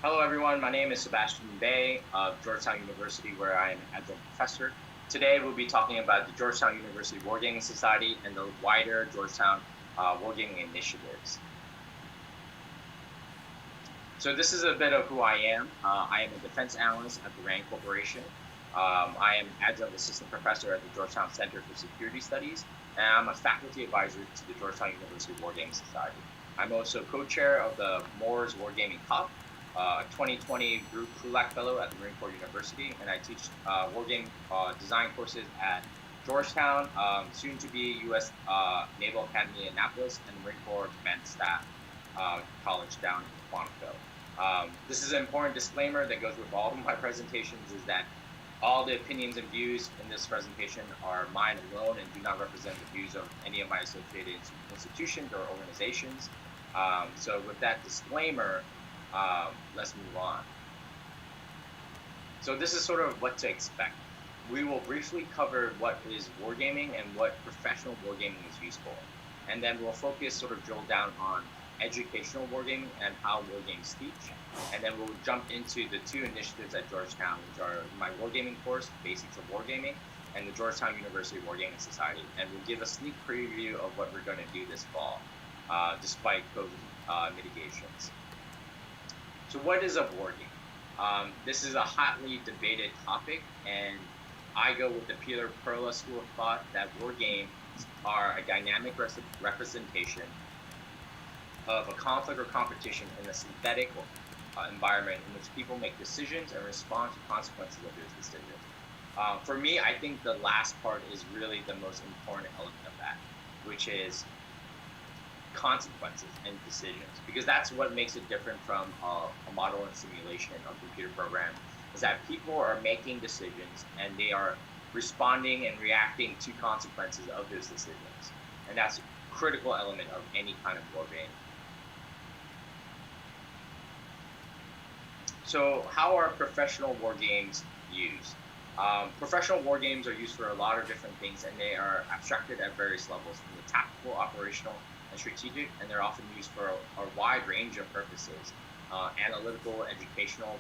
Hello, everyone. My name is Sebastian Bay of Georgetown University, where I am an adjunct professor. Today, we'll be talking about the Georgetown University Wargaming Society and the wider Georgetown Wargaming initiatives. So this is a bit of who I am. I am a defense analyst at the RAND Corporation. I am adjunct assistant professor at the Georgetown Center for Security Studies, and I'm a faculty advisor to the Georgetown University Wargaming Society. I'm also co-chair of the Moore's Wargaming Cup, 2020 Group Krulak Fellow at the Marine Corps University, and I teach wargame design courses at Georgetown, soon to be U.S. Naval Academy in Annapolis, and the Marine Corps Command Staff College down in Quantico. This is an important disclaimer that goes with all of my presentations, is that all the opinions and views in this presentation are mine alone and do not represent the views of any of my associated institutions or organizations. So with that disclaimer, let's move on. So this is sort of what to expect. We will briefly cover what is wargaming and what professional wargaming is used for. And then we'll focus, sort of drill down on educational wargaming and how wargames teach. And then we'll jump into the two initiatives at Georgetown, which are my wargaming course, Basics of Wargaming, and the Georgetown University Wargaming Society. And we'll give a sneak preview of what we're going to do this fall, despite COVID mitigations. So what is a wargame? This is a hotly debated topic, and I go with the Peter Perla school of thought that wargames are a dynamic representation of a conflict or competition in a synthetic environment in which people make decisions and respond to consequences of those decisions. For me, I think the last part is really the most important element of that, which is consequences and decisions, because that's what makes it different from a model and simulation or computer program, is that people are making decisions and they are responding and reacting to consequences of those decisions. And that's a critical element of any kind of war game. So how are professional war games used? Professional war games are used for a lot of different things, and they are abstracted at various levels, from the tactical, operational, and strategic, and they're often used for a wide range of purposes: analytical, educational,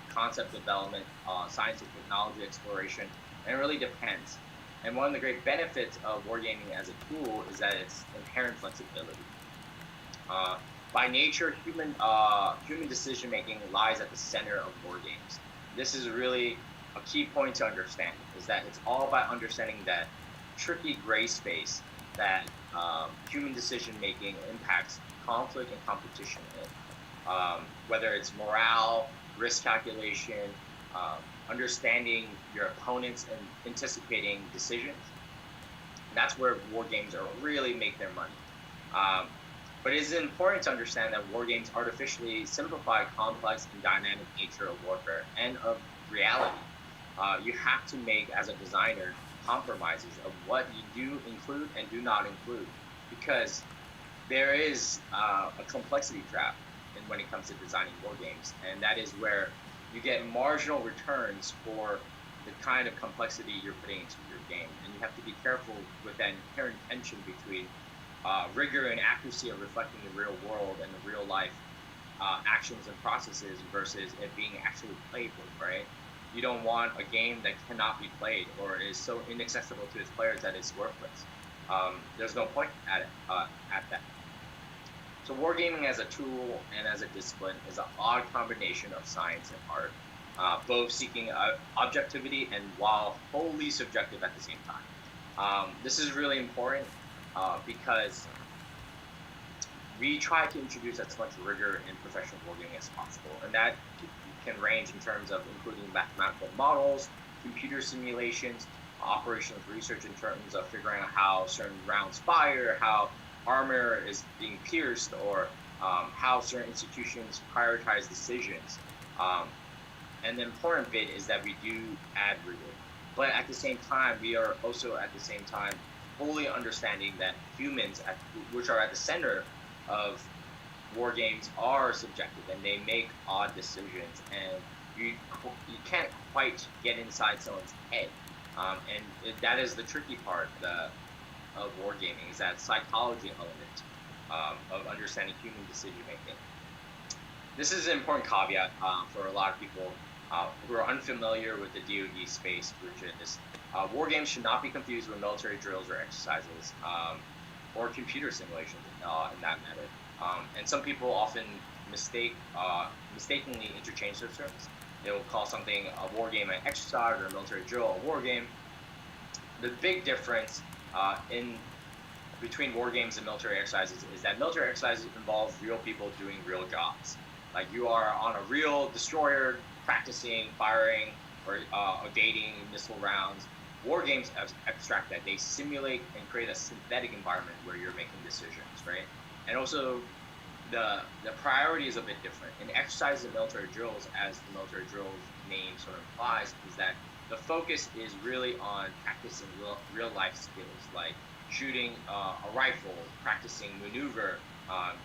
concept development, science and technology exploration, and it really depends. And one of the great benefits of wargaming as a tool is that its inherent flexibility. By nature, human decision making lies at the center of war games. This is really a key point to understand, is that it's all about understanding that tricky gray space that human decision making impacts conflict and competition in. Whether it's morale, risk calculation, understanding your opponents and anticipating decisions. That's where war games are really make their money. But it is important to understand that war games artificially simplify complex and dynamic nature of warfare and of reality. You have to make, as a designer, compromises of what you do include and do not include, because there is a complexity trap when it comes to designing war games, and that is where you get marginal returns for the kind of complexity you're putting into your game, and you have to be careful with that inherent tension between rigor and accuracy of reflecting the real world and the real life actions and processes versus it being actually playable, right? You don't want a game that cannot be played or is so inaccessible to its players that it's worthless. There's no point at that. So wargaming as a tool and as a discipline is an odd combination of science and art, both seeking objectivity and while wholly subjective at the same time. This is really important because we try to introduce as much rigor in professional wargaming as possible, and that can range in terms of including mathematical models, computer simulations, operations research in terms of figuring out how certain rounds fire, how armor is being pierced, or how certain institutions prioritize decisions. And the important bit is that we do add rigor. But at the same time, we are also at the same time fully understanding that humans, which are at the center of war games, are subjective and they make odd decisions, and you can't quite get inside someone's head. That is the tricky part of wargaming, is that psychology element of understanding human decision making. This is an important caveat for a lot of people who are unfamiliar with the DoD space, which is war games should not be confused with military drills or exercises or computer simulations in that matter. And some people often mistakenly interchange those terms. They will call something a war game an exercise or a military drill a war game. The big difference in between war games and military exercises is that military exercises involve real people doing real jobs. Like you are on a real destroyer practicing firing or evading missile rounds. War games abstract that. They simulate and create a synthetic environment where you're making decisions, right? And also the priority is a bit different. In exercises and military drills, as the military drills name sort of implies, is that the focus is really on practicing real life skills like shooting a rifle, practicing maneuver,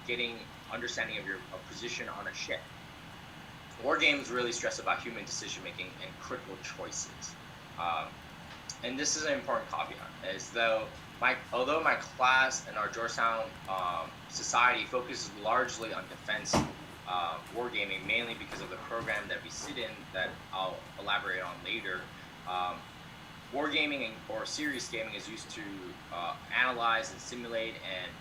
getting understanding of your position on a ship. War games really stress about human decision making and critical choices. Um, and this is an important caveat, as though although my class and our Georgetown society focuses largely on defense wargaming, mainly because of the program that we sit in that I'll elaborate on later. Um, Wargaming or serious gaming is used to analyze and simulate and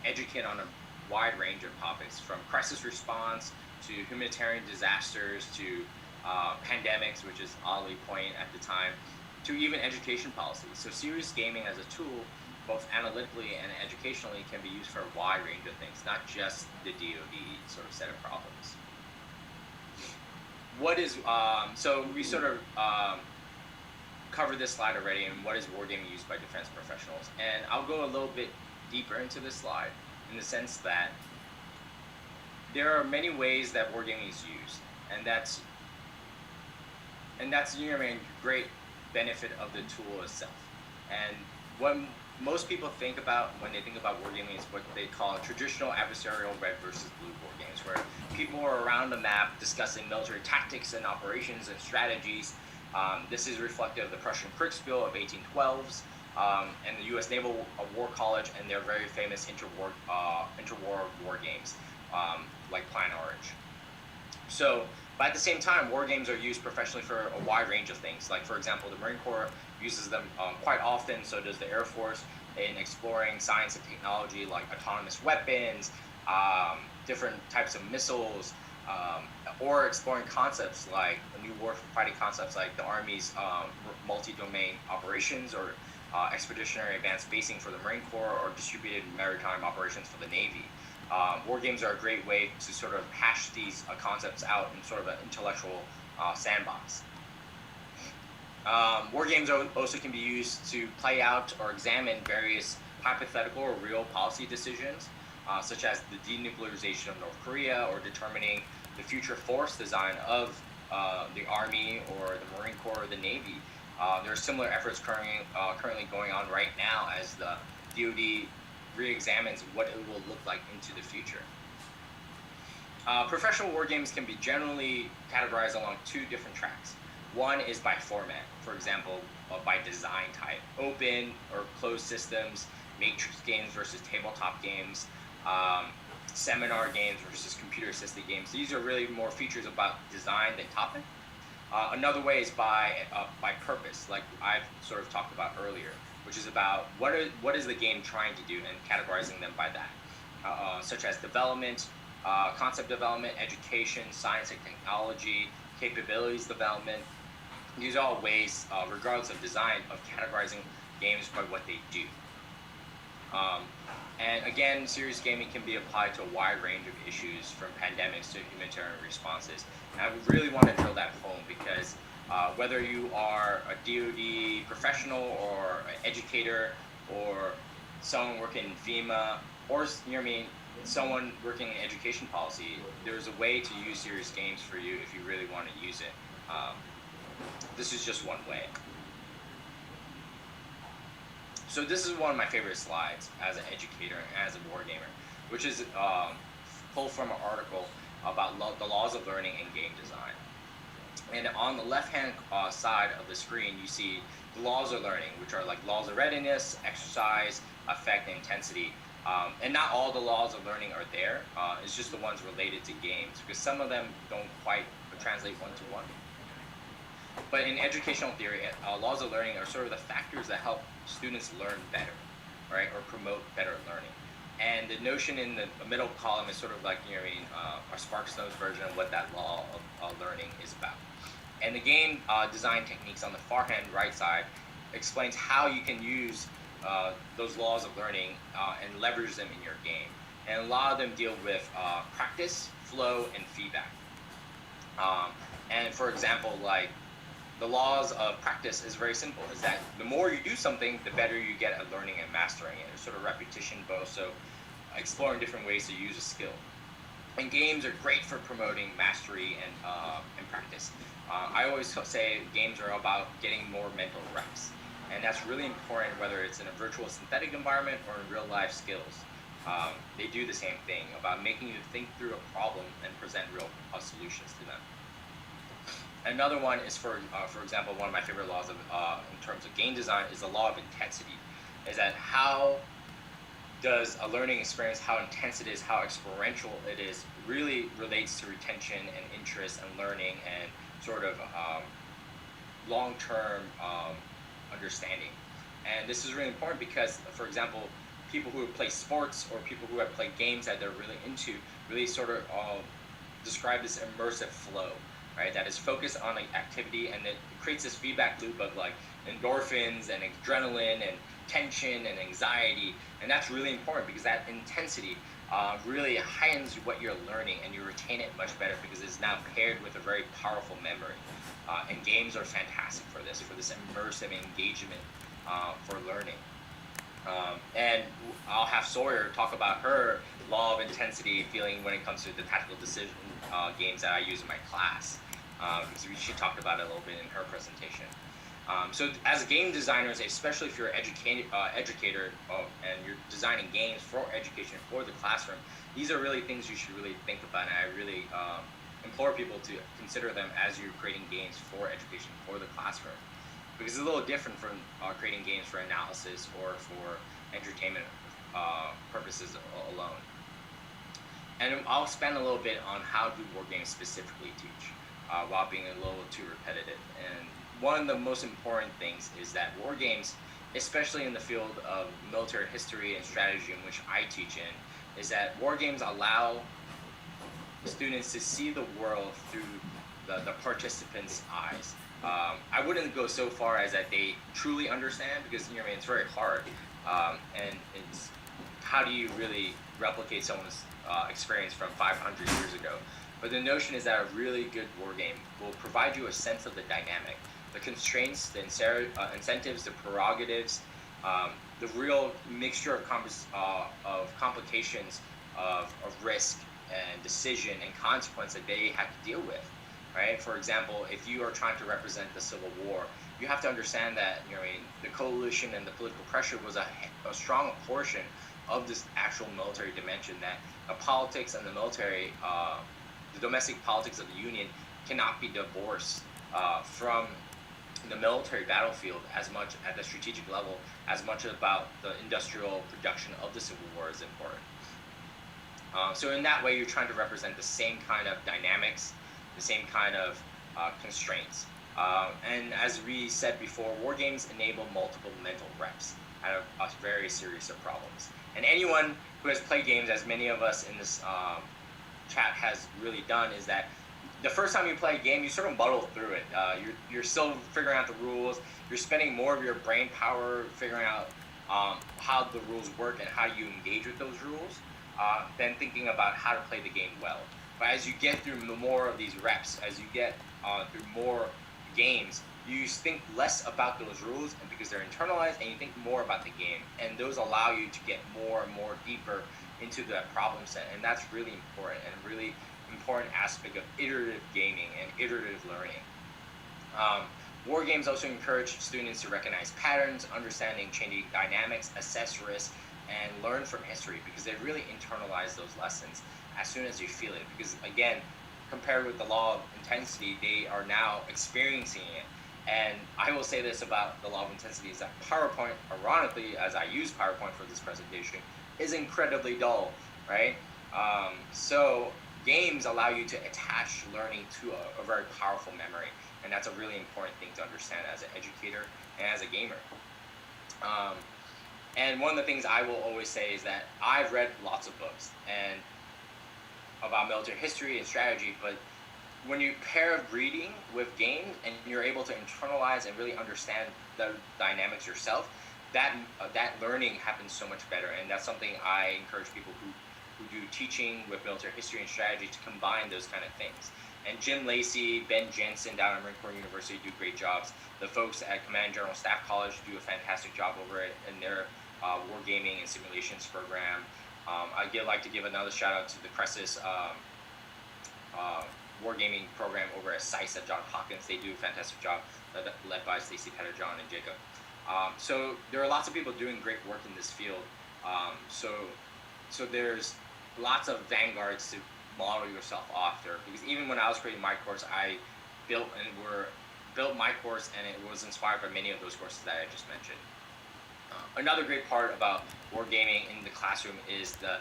educate on a wide range of topics, from crisis response to humanitarian disasters to pandemics, which is oddly poignant at the time, to even education policies. So serious gaming as a tool, both analytically and educationally, can be used for a wide range of things, not just the DoD sort of set of problems. What is, so we sort of covered this slide already, and what is wargaming used by defense professionals? And I'll go a little bit deeper into this slide in the sense that there are many ways that wargaming is used, and that's a great benefit of the tool itself. And what most people think about when they think about wargaming is what they call traditional adversarial red versus blue war games, where people are around the map discussing military tactics and operations and strategies. This is reflective of the Prussian Kriegsspiel of 1812s and the U.S. Naval War College and their very famous interwar war games like Plan Orange. So, but at the same time, war games are used professionally for a wide range of things. Like, for example, the Marine Corps uses them quite often, so does the Air Force, in exploring science and technology like autonomous weapons, different types of missiles, or exploring concepts like new warfighting concepts like the Army's multi-domain operations or expeditionary advanced basing for the Marine Corps or distributed maritime operations for the Navy. War games are a great way to sort of hash these concepts out in sort of an intellectual sandbox. War games also can be used to play out or examine various hypothetical or real policy decisions, such as the denuclearization of North Korea or determining the future force design of the Army or the Marine Corps or the Navy. There are similar efforts currently going on right now as the DoD re-examines what it will look like into the future. Professional war games can be generally categorized along two different tracks. One is by format, for example, by design type, open or closed systems, matrix games versus tabletop games, seminar games versus computer-assisted games. These are really more features about design than topic. Another way is by purpose, like I've sort of talked about earlier, which is about what is the game trying to do and categorizing them by that, such as development, concept development, education, science and technology, capabilities development. These are all ways, regardless of design, of categorizing games by what they do. And again, serious gaming can be applied to a wide range of issues, from pandemics to humanitarian responses. And I really want to drill that home because whether you are a DoD professional or an educator or someone working in FEMA or someone working in education policy, there's a way to use serious games for you if you really want to use it. This is just one way. So this is one of my favorite slides as an educator and as a wargamer, which is pulled from an article about the laws of learning in game design. And on the left-hand side of the screen, you see the laws of learning, which are like laws of readiness, exercise, effect, and intensity. And not all the laws of learning are there. It's just the ones related to games, because some of them don't quite translate one to one. But in educational theory, laws of learning are sort of the factors that help students learn better, right, or promote better learning. And the notion in the middle column is sort of like, our SparkStone's version of what that law of learning is about. And the game design techniques on the far hand right side explains how you can use those laws of learning and leverage them in your game. And a lot of them deal with practice, flow, and feedback. And for example, like the laws of practice is very simple, is that the more you do something, the better you get at learning and mastering it. It's sort of repetition, but also exploring different ways to use a skill. And games are great for promoting mastery and practice. I always say games are about getting more mental reps. And that's really important whether it's in a virtual synthetic environment or in real life skills. They do the same thing, about making you think through a problem and present real solutions to them. Another one is, for example, one of my favorite laws in terms of game design is the law of intensity. Is that how does a learning experience, how intense it is, how experiential it is, really relates to retention and interest and learning and sort of long-term understanding. And this is really important because, for example, people who play sports or people who have played games that they're really into really sort of describe this immersive flow, right? That is focused on an activity, and it creates this feedback loop of like endorphins and adrenaline and tension and anxiety. And that's really important because that intensity really heightens what you're learning, and you retain it much better because it's now paired with a very powerful memory. And games are fantastic for this immersive engagement for learning. And I'll have Sawyer talk about her law of intensity feeling when it comes to the tactical decision games that I use in my class, because she talked about it a little bit in her presentation. So as game designers, especially if you're an educator and you're designing games for education, for the classroom, these are really things you should really think about, and I really implore people to consider them as you're creating games for education, for the classroom. Because it's a little different from creating games for analysis or for entertainment purposes alone. And I'll spend a little bit on how do war games specifically teach, while being a little too repetitive. And one of the most important things is that war games, especially in the field of military history and strategy, in which I teach in, is that war games allow students to see the world through the participants' eyes. I wouldn't go so far as that they truly understand, because it's very hard, and it's how do you really replicate someone's experience from 500 years ago. But the notion is that a really good war game will provide you a sense of the dynamic, the constraints, the incentives, the prerogatives, the real mixture of complications of risk and decision and consequence that they have to deal with. Right? For example, if you are trying to represent the Civil War, you have to understand that the coalition and the political pressure was a strong portion of this actual military dimension, that the politics and the military, the domestic politics of the Union cannot be divorced from the military battlefield as much at the strategic level, as much about the industrial production of the Civil War is important. So in that way, you're trying to represent the same kind of dynamics, the same kind of constraints. And as we said before, war games enable multiple mental reps out of a very series of problems. And anyone who has played games, as many of us in this chat has really done, is that the first time you play a game, you sort of muddle through it. You're still figuring out the rules. You're spending more of your brain power figuring out how the rules work and how you engage with those rules than thinking about how to play the game well. But as you get through more of these reps, as you get through more games, you think less about those rules, and because they're internalized, and you think more about the game. And those allow you to get more and more deeper into that problem set. And that's really important, and a really important aspect of iterative gaming and iterative learning. War games also encourage students to recognize patterns, understanding changing dynamics, assess risk, and learn from history, because they really internalize those lessons as soon as you feel it. Because again, compared with the law of intensity, they are now experiencing it. And I will say this about the law of intensity, is that PowerPoint, ironically, as I use PowerPoint for this presentation, is incredibly dull, right? So games allow you to attach learning to a very powerful memory, and that's a really important thing to understand as an educator and as a gamer. Um, and one of the things I will always say is that I've read lots of books and about military history and strategy, but when you pair reading with games and you're able to internalize and really understand the dynamics yourself, that learning happens so much better. And that's something I encourage people who do teaching with military history and strategy to combine those kind of things. And Jim Lacey, Ben Jensen down at Marine Corps University do great jobs. The folks at Command General Staff College do a fantastic job over it in their wargaming and simulations program. I'd like to give another shout out to the Cressis uh, wargaming program over at SICE at Johns Hopkins. They do a fantastic job, led by Stacy Petterjohn and Jacob. So there are lots of people doing great work in this field. So there's lots of vanguards to model yourself after. Because even when I was creating my course, I built my course, and it was inspired by many of those courses that I just mentioned. Another great part about wargaming in the classroom is the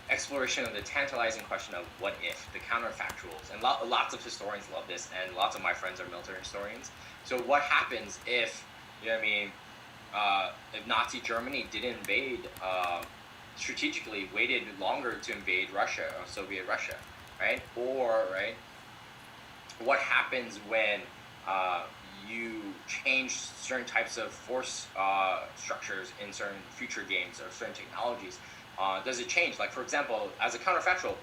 exploration of the tantalizing question of what if, the counterfactuals. And lots of historians love this, and lots of my friends are military historians. So what happens if, if Nazi Germany didn't invade, strategically waited longer to invade Russia or Soviet Russia, right? Or, right, what happens when you change certain types of force structures in certain future games or certain technologies? Does it change? Like, for example, as a counterfactual,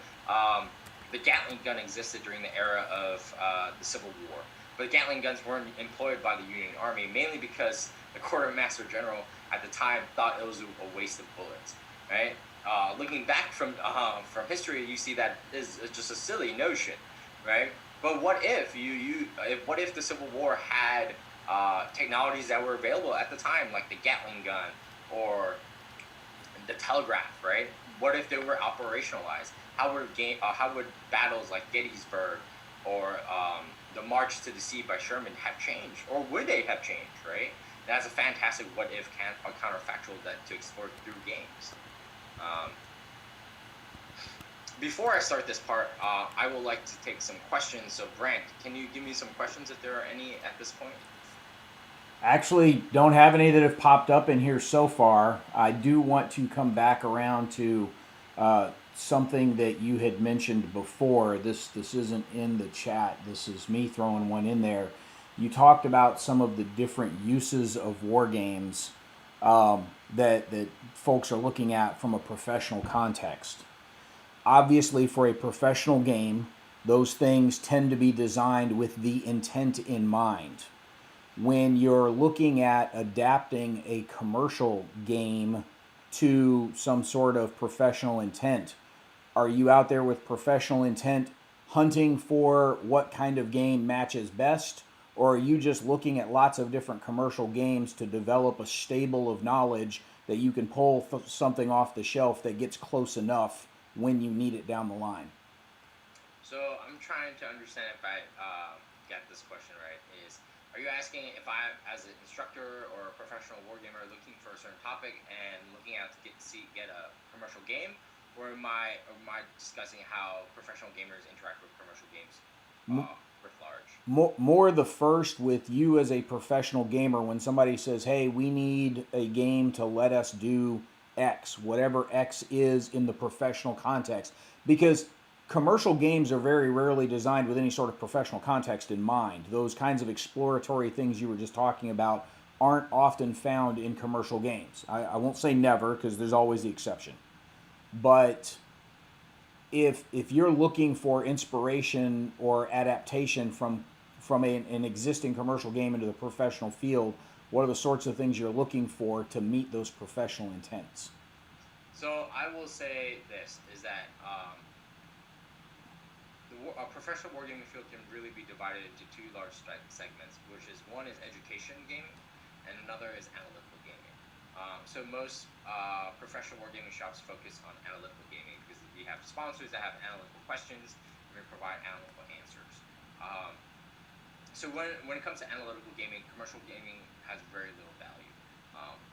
the Gatling gun existed during the era of the Civil War, but Gatling guns weren't employed by the Union Army, mainly because the Quartermaster General at the time thought it was a waste of bullets, right? Looking back from history, you see that is just a silly notion, right? But what if what if the Civil War had technologies that were available at the time, like the Gatling gun or the telegraph, right? What if they were operationalized? How would battles like Gettysburg or the March to the Sea by Sherman have changed, or would they have changed, right? That's a fantastic what if counterfactual to explore through games. Before I start this part, I would like to take some questions. So Brent, can you give me some questions if there are any at this point? Actually, don't have any that have popped up in here so far. I do want to come back around to something that you had mentioned before. This isn't in the chat. This is me throwing one in there. You talked about some of the different uses of war games that folks are looking at from a professional context. Obviously, for a professional game, those things tend to be designed with the intent in mind. When you're looking at adapting a commercial game to some sort of professional intent, are you out there with professional intent hunting for what kind of game matches best? Or are you just looking at lots of different commercial games to develop a stable of knowledge that you can pull something off the shelf that gets close enough when you need it down the line? So I'm trying to understand if I get this question right. Are you asking if I, as an instructor or a professional wargamer, looking for a certain topic and looking out to get a commercial game, or am I discussing how professional gamers interact with commercial games writ large? More the first, with you as a professional gamer. When somebody says, "Hey, we need a game to let us do X," whatever X is in the professional context, because commercial games are very rarely designed with any sort of professional context in mind. Those kinds of exploratory things you were just talking about aren't often found in commercial games. I won't say never, because there's always the exception. But if you're looking for inspiration or adaptation from an existing commercial game into the professional field, what are the sorts of things you're looking for to meet those professional intents? So I will say this, is that a professional wargaming field can really be divided into two large segments, which is one is education gaming, and another is analytical gaming. So most professional wargaming shops focus on analytical gaming because we have sponsors that have analytical questions, and we provide analytical answers. So when it comes to analytical gaming, commercial gaming has very little value.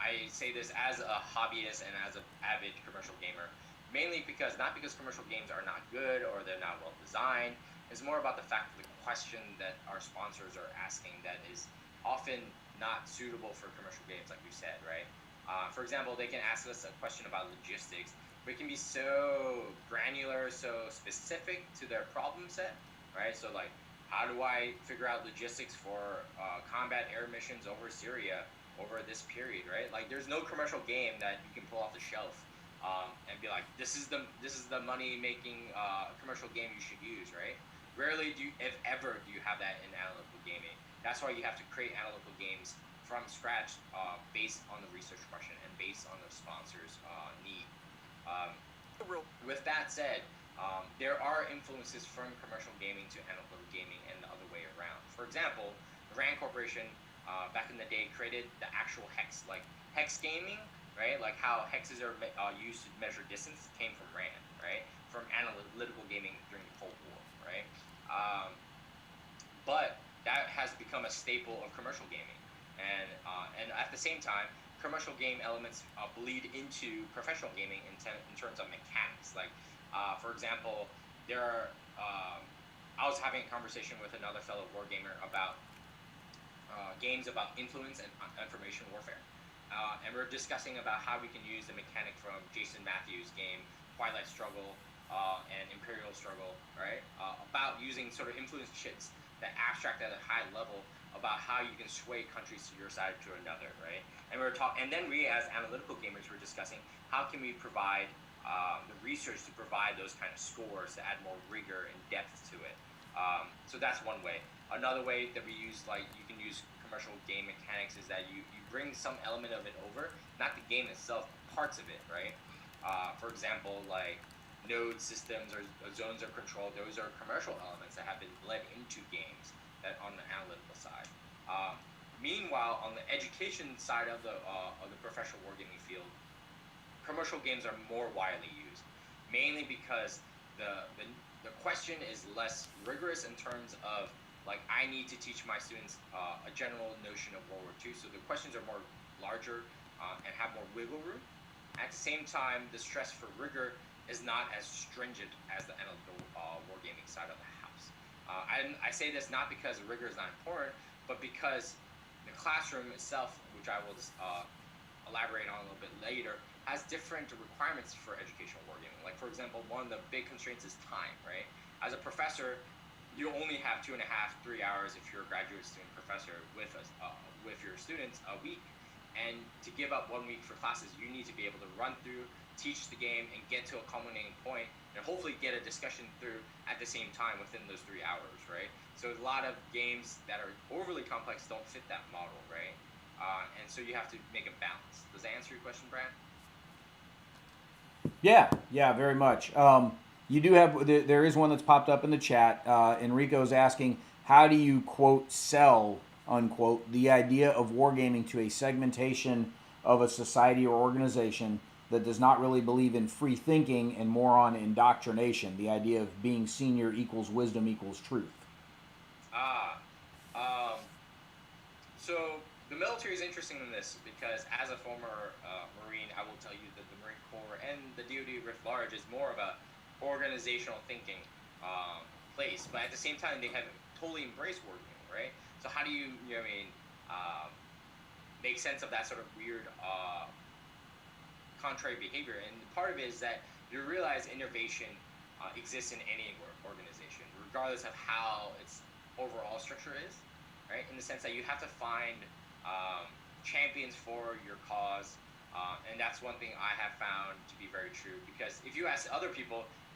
I say this as a hobbyist and as an avid commercial gamer, mainly because not because commercial games are not good or they're not well designed. It's more about the fact that the question that our sponsors are asking that is often not suitable for commercial games, like you said, right? For example, they can ask us a question about logistics, but it can be so granular, so specific to their problem set, right? So like, how do I figure out logistics for combat air missions over Syria over this period, right? Like, there's no commercial game that you can pull off the shelf and be like, this is the money making commercial game you should use, right? Rarely do you, if ever, do you have that in analytical gaming. That's why you have to create analytical games from scratch, based on the research question and based on the sponsor's need. Um, with that said, there are influences from commercial gaming to analytical gaming and the other way around. For example, the Rand Corporation back in the day created the actual hex, like hex gaming, right? Like how hexes are used to measure distance came from Rand, right? From analytical gaming during the Cold War, right? Um, but that has become a staple of commercial gaming, and at the same time, commercial game elements bleed into professional gaming in terms of mechanics. Like, for example, there are. I was having a conversation with another fellow wargamer about games about influence and information warfare. And we're discussing about how we can use the mechanic from Jason Matthews' game Twilight Struggle and Imperial Struggle, right? About using sort of influence chits that abstract at a high level about how you can sway countries to your side to another, right? And then we as analytical gamers were discussing how can we provide the research to provide those kind of scores to add more rigor and depth to it. So that's one way. Another way that we use, like, you can use commercial game mechanics is that you bring some element of it over, not the game itself, but parts of it, right? For example, like node systems or zones of control, those are commercial elements that have been bled into games that on the analytical side. Um, Meanwhile, on the education side of the professional wargaming field, commercial games are more widely used, mainly because the the question is less rigorous in terms of, like, I need to teach my students a general notion of World War II, so the questions are more larger and have more wiggle room. At the same time, the stress for rigor is not as stringent as the analytical wargaming side of the house. I say this not because rigor is not important, but because the classroom itself, which I will elaborate on a little bit later, has different requirements for educational wargaming. Like, for example, one of the big constraints is time, right? As a professor, you only have 2.5, 3 hours if you're a graduate student professor with your students a week. And to give up 1 week for classes, you need to be able to run through, teach the game, and get to a culminating point, and hopefully get a discussion through at the same time within those 3 hours, right? So a lot of games that are overly complex don't fit that model, right? And so you have to make a balance. Does that answer your question, Brad? Yeah, very much. You do have there is one that's popped up in the chat. Enrico's asking, how do you quote sell unquote the idea of wargaming to a segmentation of a society or organization that does not really believe in free thinking and more on indoctrination, the idea of being senior equals wisdom equals truth? Ah, um, so the military is interesting in this because, as a former Marine, I will tell you that the Marine Corps and the DoD writ large is more of a organizational thinking place, but at the same time, they have totally embraced wargaming, right? So how do you know what I mean, um, make sense of that sort of weird contrary behavior? And part of it is that you realize innovation exists in any organization, regardless of how its overall structure is, right? In the sense that you have to find um, champions for your cause. And that's one thing I have found to be very true, because if you ask other people,